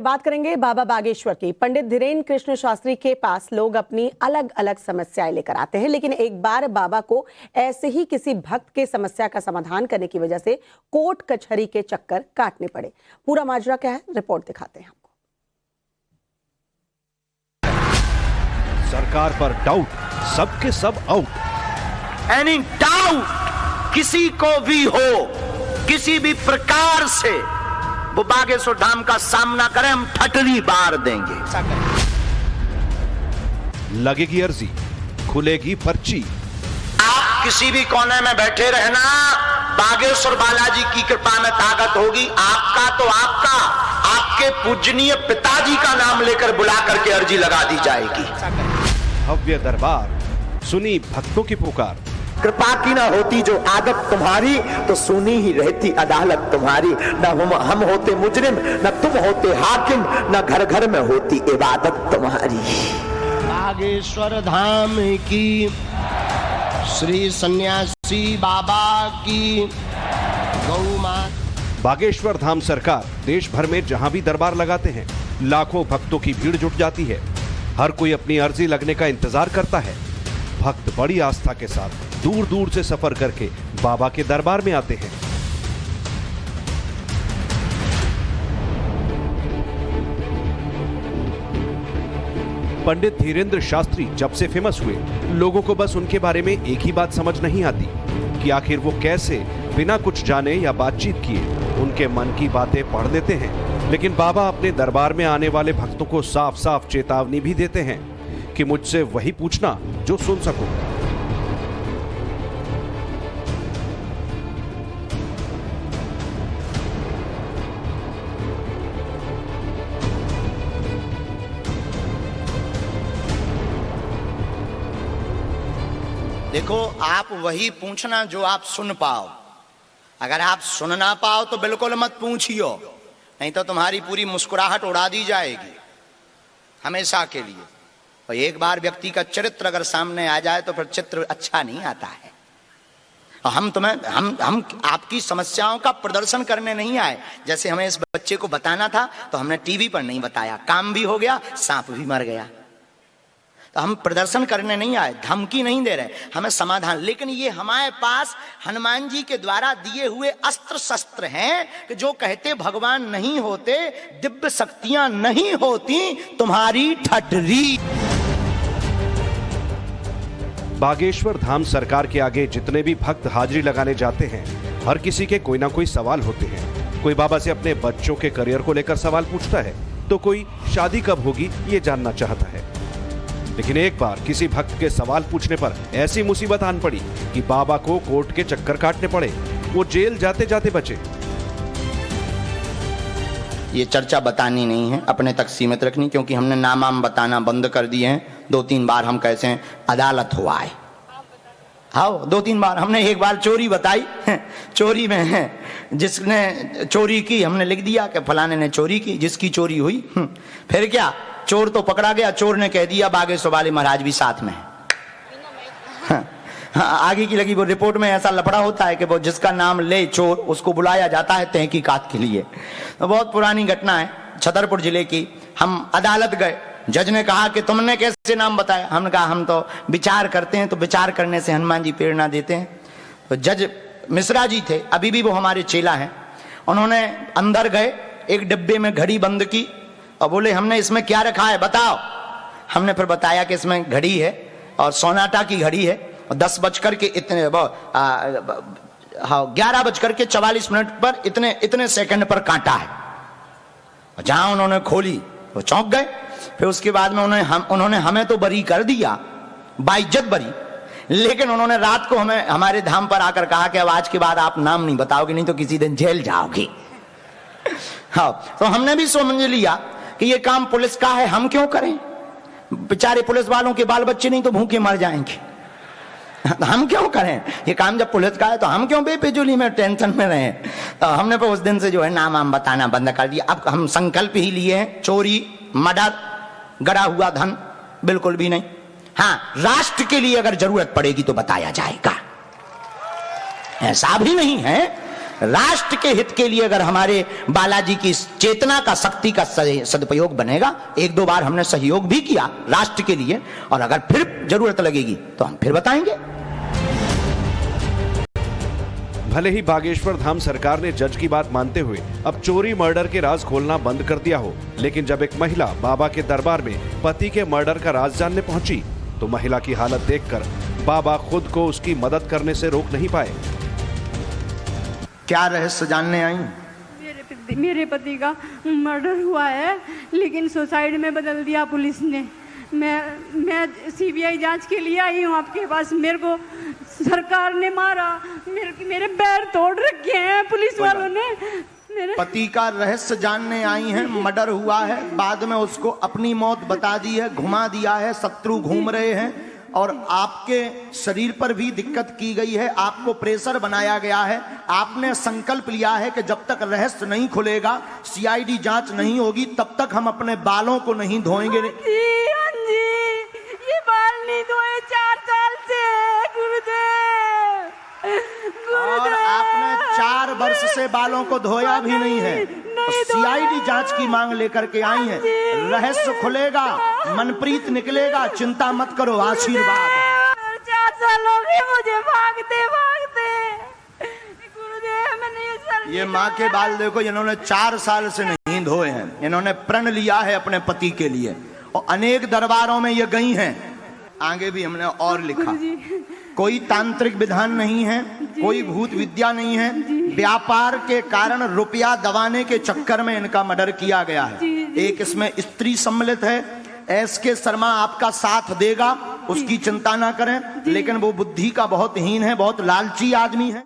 बात करेंगे बाबा बागेश्वर की। पंडित धीरेन्द्र कृष्ण शास्त्री के पास लोग अपनी अलग अलग समस्याएं लेकर आते हैं, लेकिन एक बार बाबा को ऐसे ही किसी भक्त के समस्या का समाधान करने की वजह से कोर्ट कचहरी के चक्कर काटने पड़े। पूरा माजरा क्या है, रिपोर्ट दिखाते हैं आपको। सरकार पर डाउट, सबके सब आउट। एनी डाउट किसी को भी हो, किसी भी प्रकार से वो बागेश्वर धाम का सामना करें, हम ठटरी बार देंगे। लगेगी अर्जी, खुलेगी पर्ची। आप किसी भी कोने में बैठे रहना, बागेश्वर बालाजी की कृपा में ताकत होगी। आपका तो आपका, आपके पूजनीय पिताजी का नाम लेकर बुला करके अर्जी लगा दी जाएगी। भव्य दरबार, सुनी भक्तों की पुकार। कृपा की ना होती जो आदत तुम्हारी, तो सुनी ही रहती अदालत तुम्हारी। न हम होते मुजरिम, न तुम होते हाकिम, न घर घर में होती इबादत तुम्हारी। बागेश्वर धाम की, श्री सन्यासी बाबा की गौ माता। बागेश्वर धाम सरकार देश भर में जहां भी दरबार लगाते हैं, लाखों भक्तों की भीड़ जुट जाती है। हर कोई अपनी अर्जी लगने का इंतजार करता है। भक्त बड़ी आस्था के साथ दूर दूर से सफर करके बाबा के दरबार में आते हैं। पंडित धीरेन्द्र शास्त्री जब से फेमस हुए, लोगों को बस उनके बारे में एक ही बात समझ नहीं आती कि आखिर वो कैसे बिना कुछ जाने या बातचीत किए उनके मन की बातें पढ़ लेते हैं। लेकिन बाबा अपने दरबार में आने वाले भक्तों को साफ साफ चेतावनी भी देते हैं कि मुझसे वही पूछना जो सुन सको। देखो, आप वही पूछना जो आप सुन पाओ। अगर आप सुन ना पाओ तो बिल्कुल मत पूछियो, नहीं तो तुम्हारी पूरी मुस्कुराहट उड़ा दी जाएगी हमेशा के लिए। और एक बार व्यक्ति का चरित्र अगर सामने आ जाए तो फिर चित्र अच्छा नहीं आता है। और हम आपकी समस्याओं का प्रदर्शन करने नहीं आए। जैसे हमें इस बच्चे को बताना था तो हमने टीवी पर नहीं बताया, काम भी हो गया, सांप भी मर गया। तो हम प्रदर्शन करने नहीं आए, धमकी नहीं दे रहे, हमें समाधान। लेकिन ये हमारे पास हनुमान जी के द्वारा दिए हुए अस्त्र शस्त्र हैं कि जो कहते भगवान नहीं होते, दिव्य शक्तियां नहीं होती, तुम्हारी ठटरी। बागेश्वर धाम सरकार के आगे जितने भी भक्त हाजिरी लगाने जाते हैं, हर किसी के कोई ना कोई सवाल होते हैं। कोई बाबा से अपने बच्चों के करियर को लेकर सवाल पूछता है, तो कोई शादी कब होगी ये जानना चाहता है। लेकिन एक बार किसी भक्त के सवाल पूछने पर ऐसी मुसीबत आन पड़ी कि बाबा को कोर्ट के चक्कर काटने पड़े। वो जेल जाते जाते बचे। ये चर्चा बतानी नहीं है, अपने तक सीमित रखनी, क्योंकि हमने नाम बताना बंद कर दिए हैं। 2-3 बार हम कैसे हैं, अदालत हुआ है। हाँ, 2-3 बार हमने, एक बार चोरी बताई, चोरी में है जिसने चोरी की हमने लिख दिया कि फलाने ने चोरी की, जिसकी चोरी हुई। फिर क्या, चोर तो पकड़ा गया, चोर ने कह दिया बागेश्वर वाले महाराज भी साथ में है। आगे की लगी वो रिपोर्ट में ऐसा लफड़ा होता है कि वो जिसका नाम ले चोर, उसको बुलाया जाता है तहकीकात के लिए। तो बहुत पुरानी घटना है, छतरपुर जिले की। हम अदालत गए, जज ने कहा कि तुमने कैसे नाम बताया। हमने कहा हम तो विचार करते हैं, तो विचार करने से हनुमान जी प्रेरणा देते हैं। तो जज मिश्रा जी थे, अभी भी वो हमारे चेला हैं। उन्होंने अंदर गए, एक डिब्बे में घड़ी बंद की और बोले हमने इसमें क्या रखा है बताओ। हमने फिर बताया कि इसमें घड़ी है और सोनाटा की घड़ी है, और 11:44 पर इतने सेकंड पर कांटा है। जहां उन्होंने खोली वो चौंक गए। फिर उसके बाद में उन्होंने हमें तो बरी कर दिया, बाइज्जत बरी, लेकिन उन्होंने रात को हमें हमारे धाम पर आकर कहा कि अब आज के बाद आप नाम नहीं बताओगे, नहीं तो किसी दिन जेल जाओगे। हाँ, तो हमने भी समझ लिया कि ये काम पुलिस का है, हम क्यों करें। बेचारे पुलिस वालों के बाल बच्चे नहीं तो भूखे मर जाएंगे, हम क्यों करें ये काम। जब पुलिस का है तो हम क्यों बेफिजूली में टेंशन में रहें। तो हमने फिर उस दिन से जो है नाम बताना बंद कर दिया। अब हम संकल्प ही लिए हैं, चोरी, मर्डर, गड़ा हुआ धन बिल्कुल भी नहीं। हाँ, राष्ट्र के लिए अगर जरूरत पड़ेगी तो बताया जाएगा। ऐसा भी नहीं है राष्ट्र के हित के लिए अगर हमारे बालाजी की चेतना का, शक्ति का सदुपयोग बनेगा, एक दो बार हमने सहयोग भी किया राष्ट्र के लिए, और अगर फिर जरूरत लगेगी तो हम फिर बताएंगे। भले ही बागेश्वर धाम सरकार ने जज की बात मानते हुए अब चोरी मर्डर के राज खोलना बंद कर दिया हो, लेकिन जब एक महिला बाबा के दरबार में पति के मर्डर का राज जानने पहुंची तो महिला की हालत देखकर बाबा खुद को उसकी मदद करने से रोक नहीं पाए। क्या रहस्य जानने आई? मेरे पति का मर्डर हुआ है, लेकिन सुसाइड में बदल दिया पुलिस ने। मैं सीबीआई जांच के लिए आई हूँ आपके पास। मेरे को सरकार ने मारा, मेरे पैर तोड़ रखे हैं पुलिस वालों ने। मेरे पति का रहस्य जानने आई हैं, मर्डर हुआ है, बाद में उसको अपनी मौत बता दी है, घुमा दिया है, शत्रु घूम रहे हैं, और आपके शरीर पर भी दिक्कत की गई है, आपको प्रेशर बनाया गया है। आपने संकल्प लिया है कि जब तक रहस्य नहीं खुलेगा, सीआईडी जांच नहीं होगी, तब तक हम अपने बालों को नहीं धोएंगे। जी, ये बाल नहीं धोए 4 साल से गुरुदेव। और आपने 4 वर्ष से बालों को धोया भी नहीं है, तो सीआईडी जांच की मांग लेकर के आई हैं। रहस्य खुलेगा, मनप्रीत निकलेगा, चिंता मत करो, आशीर्वाद। 4 साल हो गए मुझे भागते गुरुदेव। मैंने ये माँ के बाल देखो, इन्होंने 4 साल से नहीं धोए हैं, इन्होंने प्रण लिया है अपने पति के लिए, और अनेक दरबारों में ये गई हैं। आगे भी हमने और लिखा, कोई तांत्रिक विधान नहीं है, कोई भूत विद्या नहीं है, व्यापार के कारण रुपया दबाने के चक्कर में इनका मर्डर किया गया है। एक इसमें स्त्री सम्मिलित है, एसके शर्मा आपका साथ देगा, उसकी चिंता ना करें, लेकिन वो बुद्धि का बहुत हीन है, बहुत लालची आदमी है।